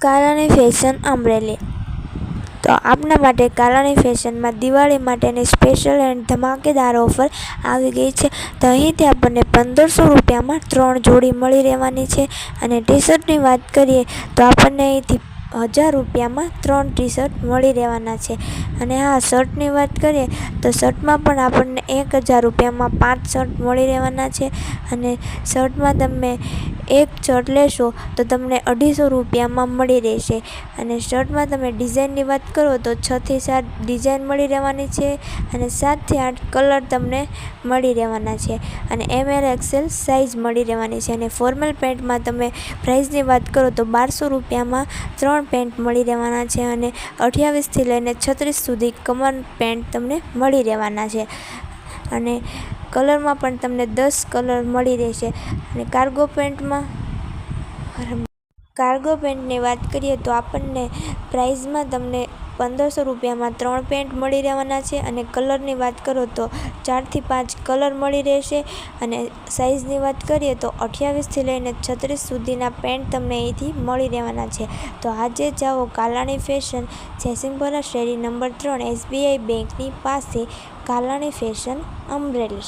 Kalani fashion Amreli. તો આપના માટે કાલાણી ફેશનમાં દિવાળી માટેની સ્પેશિયલ એન્ડ ધમાકેદાર ઓફર આવી ગઈ છે। તો અહીંથી આપણને 1500 રૂપિયામાં 3 જોડી મળી રહેવાની છે। અને ટી શર્ટની વાત કરીએ તો આપણને અહીંથી 1000 રૂપિયામાં 3 ટી શર્ટ મળી રહેવાના છે। અને હા, શર્ટની વાત કરીએ તો શર્ટમાં પણ આપણને 1000 રૂપિયામાં 5 શર્ટ મળી રહેવાના છે। અને શર્ટમાં તમે એક શર્ટ લેશો તો તમને 250 રૂપિયામાં મળી રહેશે। અને શર્ટમાં તમે ડિઝાઇનની વાત કરો તો 6 થી 7 ડિઝાઇન મળી રહેવાની છે। અને 7 થી 8 કલર તમને મળી રહેવાના છે। અને ML XL સાઇઝ મળી રહેવાની છે। અને ફોર્મલ પેન્ટમાં તમે પ્રાઇસની વાત કરો તો 1200 રૂપિયામાં 3 પેન્ટ મળી રહેવાના છે। અને 28 થી લઈને 36 સુધી કમર પેન્ટ તમને મળી રહેવાના છે। અને કલરમાં પણ તમને 10 કલર મળી રહેશે। અને કાર્ગો પેન્ટની વાત કરીએ તો આપણને પ્રાઇઝમાં તમને 1500 રૂપિયામાં 3 પેન્ટ મળી રહેવાના છે। અને કલરની વાત કરો તો 4 થી 5 કલર મળી રહેશે। અને સાઇઝની વાત કરીએ તો 28 થી લઈને 36 સુધીના પેન્ટ તમને અહીંથી મળી રહેવાના છે। તો આજે જાઓ કાલાણી ફેશન, જયસિંહપુરા શેરી નંબર 3 SBI બેંકની પાસે, કાલાણી ફેશન અમરેલી।